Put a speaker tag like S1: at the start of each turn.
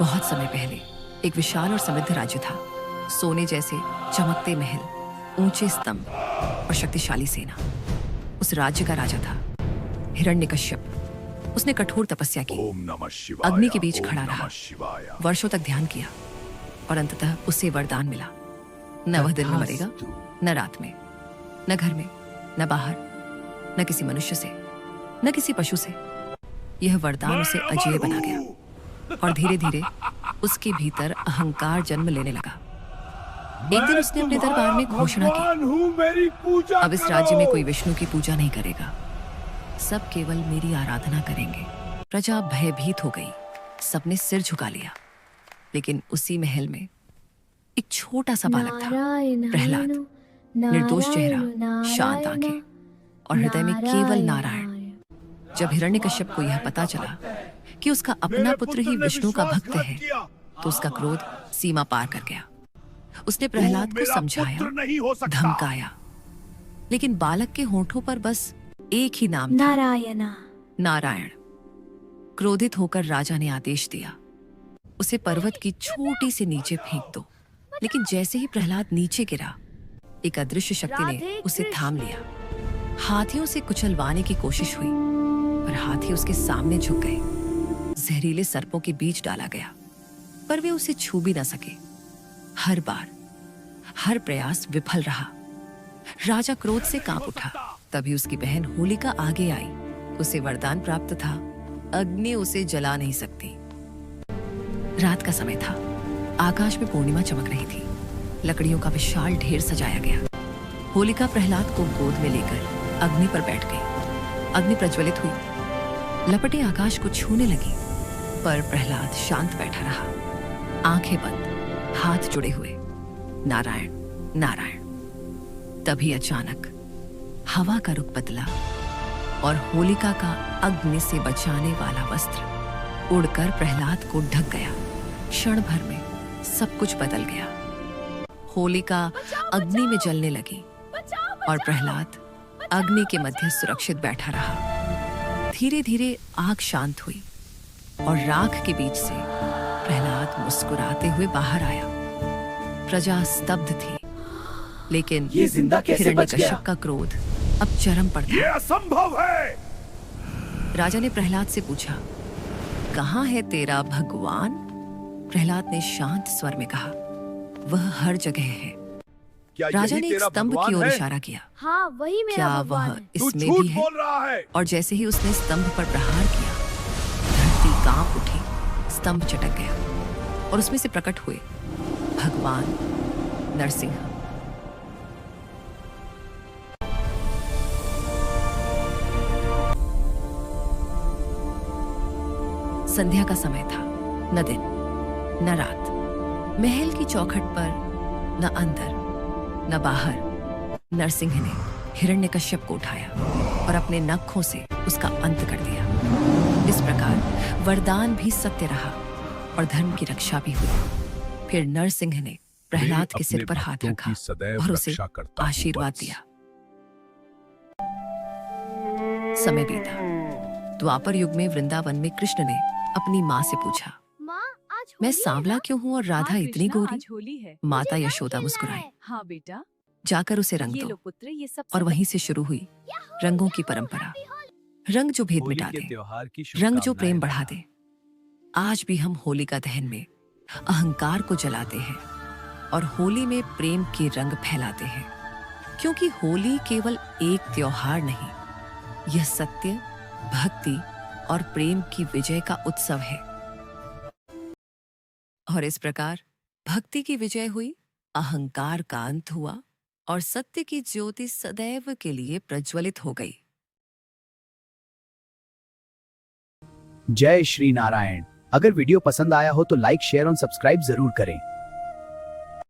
S1: बहुत समय पहले एक विशाल और समृद्ध राज्य था। सोने जैसे चमकते महल, ऊंचे स्तंभ और शक्तिशाली सेना। उस राज्य का राजा था हिरण्यकश्यप। उसने कठोर तपस्या की, अग्नि के बीच खड़ा रहा, वर्षों तक ध्यान किया और अंततः उसे वरदान मिला। न वह दिन में मरेगा, न रात में, न घर में, न बाहर, न किसी मनुष्य से, न किसी पशु से। यह वरदान उसे अजेय बना गया और धीरे धीरे उसके भीतर अहंकार जन्म लेने लगा। एक दिन उसने अपने दरबार में घोषणा की, अब इस राज्य में कोई विष्णु की पूजा नहीं करेगा, सब केवल मेरी आराधना करेंगे। प्रजा भयभीत हो गई, सबने सिर झुका लिया। लेकिन उसी महल में एक छोटा सा बालक था, प्रहलाद। निर्दोष चेहरा, शांत आंखें और हृदय में केवल नारायण। जब हिरण्यकश्यप को यह पता चला कि उसका अपना पुत्र ही विष्णु का भक्त है, तो उसका क्रोध सीमा पार कर गया। उसने प्रहलाद को समझाया, धमकाया, लेकिन बालक के होठों पर बस एक ही नाम था, नारायण। क्रोधित होकर राजा ने आदेश दिया, उसे पर्वत की छोटी से नीचे फेंक दो। लेकिन जैसे ही प्रहलाद नीचे गिरा, एक अदृश्य शक्ति ने उसे थाम लिया। हाथियों से कुचलवाने की कोशिश हुई, पर हाथी उसके सामने झुक गए। जहरीले सर्पों के बीच डाला गया, पर वे उसे छू भी न सके। हर बार, हर प्रयास विफल रहा। राजा क्रोध से कांप उठा। तभी उसकी बहन होलिका आगे आई। उसे वरदान प्राप्त था, अग्नि उसे जला नहीं सकती। रात का समय था, आकाश में पूर्णिमा चमक रही थी। लकड़ियों का विशाल ढेर सजाया गया। होलिका प्रहलाद को गोद में लेकर अग्नि पर बैठ गई। अग्नि प्रज्वलित हुई, लपटें आकाश को छूने लगी, पर प्रहलाद शांत बैठा रहा, आंखें बंद, हाथ जुड़े हुए, नारायण नारायण। तभी अचानक हवा का रुख बदला और होलिका का अग्नि से बचाने वाला वस्त्र उड़कर प्रहलाद को ढक गया। क्षण भर में सब कुछ बदल गया। होलिका अग्नि में जलने लगी और प्रहलाद अग्नि के मध्य सुरक्षित बैठा रहा। धीरे धीरे आग शांत हुई और राख के बीच से प्रहलाद मुस्कुराते हुए बाहर आया। प्रजा स्तब्ध थी, लेकिन हिरण्यकश्यप का क्रोध अब चरम पर था।
S2: यह असंभव है।
S1: राजा ने प्रहलाद से पूछा, कहाँ है तेरा भगवान? प्रहलाद ने शांत स्वर में कहा, वह हर जगह है। राजा ने एक स्तंभ की ओर इशारा किया।
S3: हाँ, वही मेरा
S1: क्या
S3: भगवान
S1: वह
S3: है।
S1: इसमें भी है?
S2: बोल रहा है।
S1: और जैसे ही उसने स्तंभ पर प्रहार किया, धरती कांप उठी, स्तंभ चटक गया और उसमें से प्रकट हुए भगवान नरसिंह। संध्या का समय था, न दिन न रात। महल की चौखट पर न अंदर न बाहर नरसिंह ने हिरण्यकश्यप को उठाया और अपने नखों से उसका अंत कर दिया। इस प्रकार वरदान भी सत्य रहा और धर्म की रक्षा भी हुई। फिर नरसिंह ने प्रहलाद के सिर पर हाथ रखा और उसे आशीर्वाद दिया। समय बीता। द्वापर युग में वृंदावन में कृष्ण ने अपनी माँ से पूछा, मैं सांवला क्यों हूँ और राधा इतनी गोरी? माता यशोदा मुस्कुराई,
S4: हाँ बेटा,
S1: जाकर उसे रंग दो।
S4: पुत्र, ये सब
S1: और वहीं से शुरू हुई रंगों की परंपरा। रंग जो भेद मिटा दे, रंग जो प्रेम बढ़ा दे। आज भी हम होलिका दहन में अहंकार को जलाते हैं और होली में प्रेम के रंग फैलाते हैं, क्योंकि होली केवल एक त्योहार नहीं, यह सत्य, भक्ति और प्रेम की विजय का उत्सव है। और इस प्रकार भक्ति की विजय हुई, अहंकार का अंत हुआ और सत्य की ज्योति सदैव के लिए प्रज्वलित हो गई।
S5: जय श्री नारायण। अगर वीडियो पसंद आया हो तो लाइक, शेयर और सब्सक्राइब जरूर करें।